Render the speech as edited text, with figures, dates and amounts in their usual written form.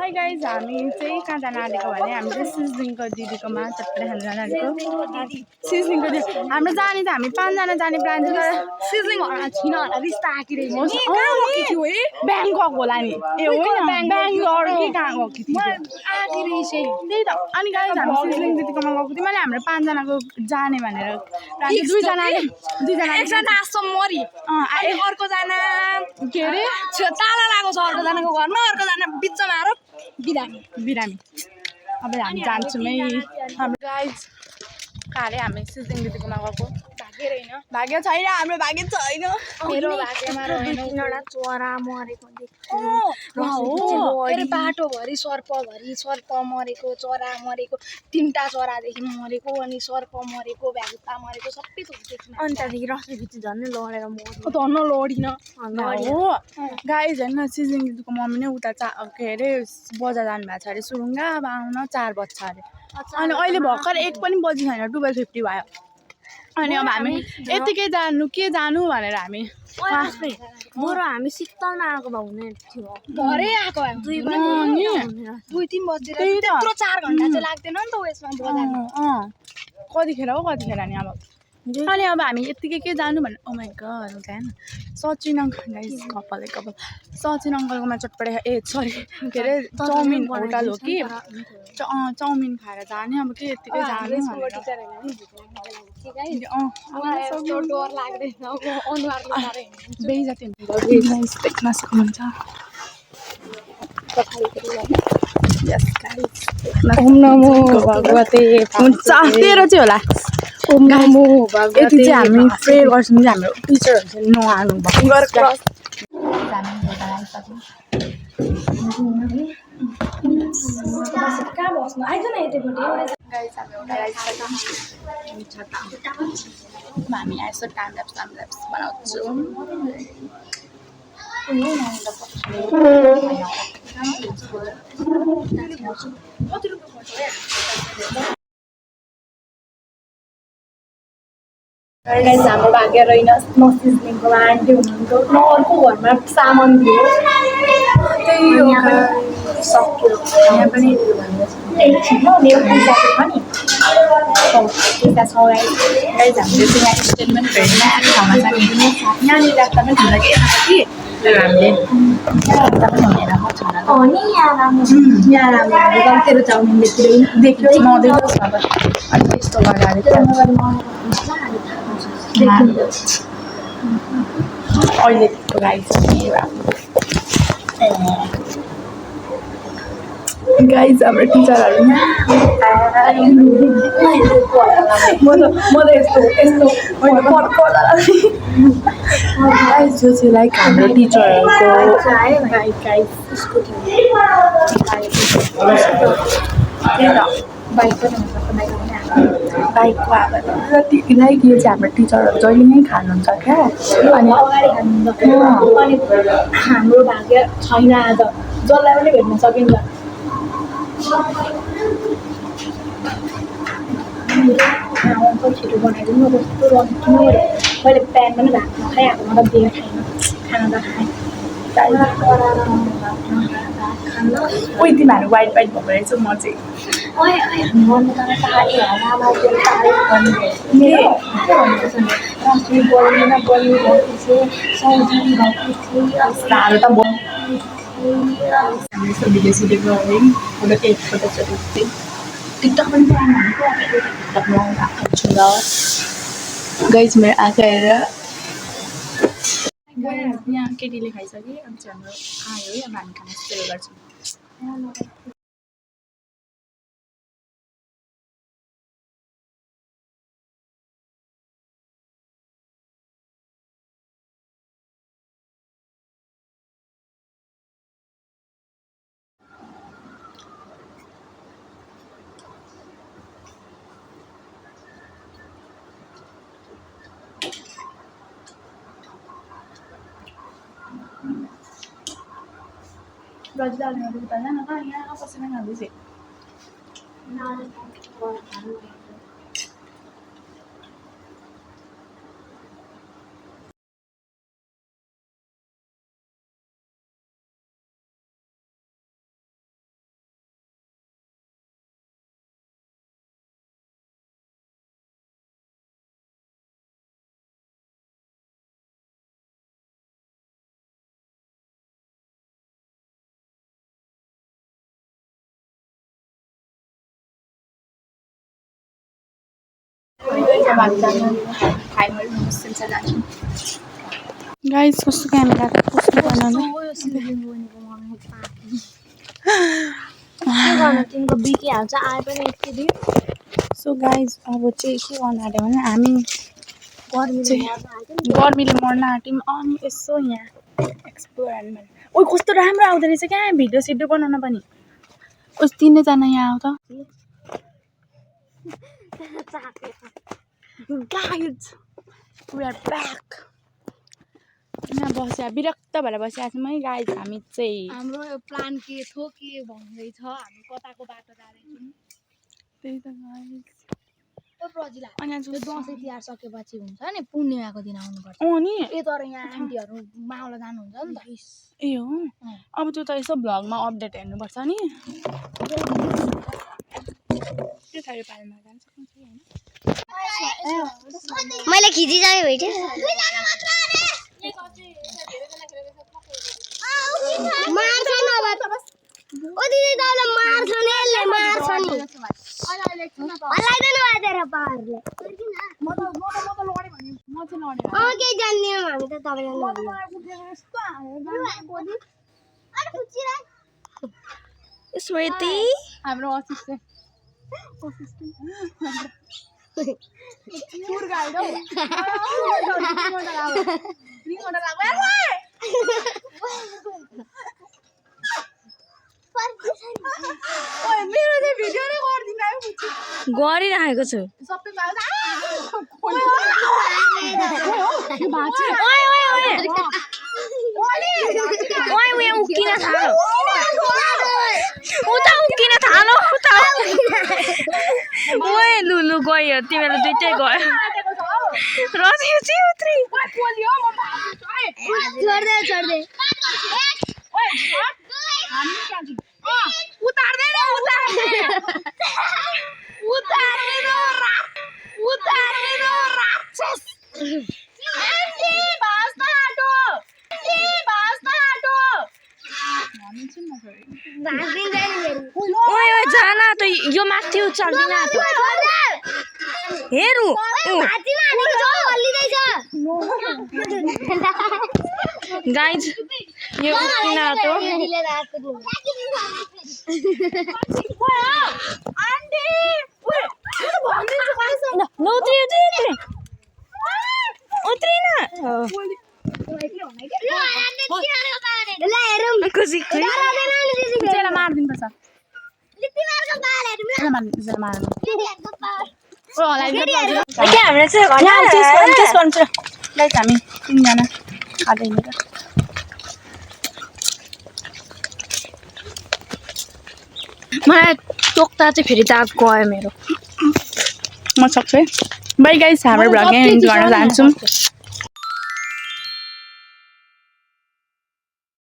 hi guys हामी चाहिँ कहाँ जान आँटेको भने हामी चाहिँ सिजलिङको दिदीकोमा चटपटे खान जान आँटेको सिजलिङको दिदी हाम्रो जाने त हामी 5 जना जाने प्लान थियो तर सिजलिङ छिन होला रिस्ता आकिरहेछ ब्याङ्कक होला नि ए होइन ब्याङ्गलोर कि कहाँ गएको थियो आकिरहेछ त्यही त अनि गाइज हामी सिजलिङ दिदीकोमा गएको थियो मैले हाम्रो 5 जनाको जाने भनेर दुईजना एकजना आसम मरि अनि अर्को जना के अरे ताला लागेको छ अर्को जनाको घरमा अर्को जना बिचमा आएर बिरामी अब हामी जान्छौँ है हाम्रो गाइज काले हामी सिजलिङ दिदीकोमा गएको भाग्य छैन हाम्रो भाग्य छैन मेरो भाग्यमा रहेन चरा मरेको देख्छु बाटोभरि सर्प मरेको चरा मरेको 3टा चरादेखि मरेको अनि सर्प मरेको भ्यागुता मरेको सबै थोक देख्न अनि त्यहाँदेखि रसैपछि झन् लडेर मर्यो धन्न लडिन हो गाइज होइन सिजलिङ दिदीको मम्मी नै उता के अरे बजार जानुभएको छ अरे सुरुङ्गा अब आउन 4 बज्छ अरे अनि अहिले भर्खर 1 पनि बजी छैन 12:50 भयो अनि अब हामी यतिकै जानु के जानु भनेर हामी बरु हामी शीतलमा आएको भए हुने थियो भरे आएको 2-3 बजेर त्यत्रो 4 घण्टा चाहिँ लाग्दैन नि त उयसमा बजारमा कतिखेर नि अब अनि अब हामी यतिकै के जानु भने ओ माय गॉड जान सचिन अङ्कल गाइस कपाल सचिन अङ्कलकोमा चटपटे सरी के अरे चाउमिन होटल हो कि चाउमिन खाएर जाने अब के यतिकै जाने डर लाग्दैन अनुहारले बेइज्जती देख्न सक्नुहुन्छ ओम नमो भगवते हुन्छ तेरो चाहिँ होला ओम नमो भगवते यति चाहिँ हामी प्रे गर्छौँ कि हाम्रो टिचरहरू चाहिँ नआउनु भएको कहाँ बस्नु आइज न यतिपट्टि हामी यसो टाइम ल्याप्स बनाउँछौँ हाम्रो भाग्य रहेन नसिजलिङको आन्टी हुनुहुन्थ्यो न अर्को घरमा सामान थियो त्यही हो सक्यो यहाँ पनि एकछिन मेरो पैसा छ नि पैसा छ गाइज हामीले चाहिँ यहाँ स्टेटमेन्ट भेट्न आएको ठाउँमा छ नि यहाँनिर राख्दा पनि हुन्छ कि तर हामीले यहाँ राख्दा पनि हुँदैन यहाँ राम्रो तेरो चाउमिन देख्यो नदेखोस् अब अनि त्यस्तो गरेर अहिलेको गाइज गाइज हाम्रो टिचरहरू म त यस्तो जो चाहिँ लाइक हाम्रो टिचरहरूको बाइकको अब लाइक यो चाहिँ हाम्रो टिचरहरू जहिले नै खानुहुन्छ क्या अनि हाम्रो भाग्य छैन आज जसलाई पनि भेट्न सकिन्छ छिटो बनाइदिनु कस्तो रन्किनु मैले प्यान पनि भएको नखाइहाल्नु मतलब बिहा खाएन खाना त खाएँ उही तिमीहरू वाइट भएको रहेछ म चाहिँ भिडियो गऱ्यौँ फोटोसोटो टिकटक पनि टिकटकमा गाइज मेरो आँखा हेरेर यहाँ केटीले खाइसक्यो अनि चाहिँ हाम्रो आयो है अब हामी खाना सुरु गर्छौँ रजिदाले उता जान त यहाँ कसैले खाँदैछ गाइस कस्तो क्यामेरा कस्तो बनाउनु के गर्नु तिम्रो बिकिहाल्छ आए पनि यति दिन सो गाइस अब चाहिँ के गर्नु आँट्यो भने हामी गर्मीले मर्न आँट्यौँ अनि यसो यहाँ एक्सप्लोर एनिमल ओ कस्तो राम्रो आउँदो रहेछ क्या भिडियो सिडियो बनाउन पनि उस तिनैजना यहाँ आउँछ गाइज वी आर ब्याक यहाँ बस्या विरक्त भएर बसिरहेको छौँ है गाइज हामी चाहिँ हाम्रो यो प्लान के थियो के भन्दैछ हामी कताको बाटो जाँदैछौँ त्यही त गाइज प्रजिला अनि आज दसैँ तिहार सकेपछि हुन्छ नि पूर्णिमाको दिन आउनुपर्छ नि ए तर यहाँ आन्टीहरू मावल जानुहुन्छ नि त ए हो अब त्यो त यसो भ्लगमा अपडेट हेर्नुपर्छ नि के छ यो पालमा जान्छ मैले खिचिसकेँ भेटे मार्छ नभए ओ दिदी दाउले मार्छ नि यसले मार्छ नि हल्लाइदैन भयो तेरो पारले के जान्दिनँ हामी त तपाईँलाई स्मृति हाम्रो असिस्टेन्ट टुर गाइड हौ मेरो चाहिँ भिडियो नै गरिराखेको छु उकिन थालो उता उकिन थालो उता ओए लुलु गयो तिमीले दुइटै गयो रसी उत्री छोड्दे छोड्दे जाना त यो माथि चल्दिन हेरु गाइज यो उकिन आँटो मारिदिनुपर्छ हामी तिनजना खाँदैन मलाई टोक्ता चाहिँ फेरि दाग गयो मेरो म सक्छु है बाई गाइस हाम्रो भ्लग यहाँ इन्ड गर्न चाहन्छौँ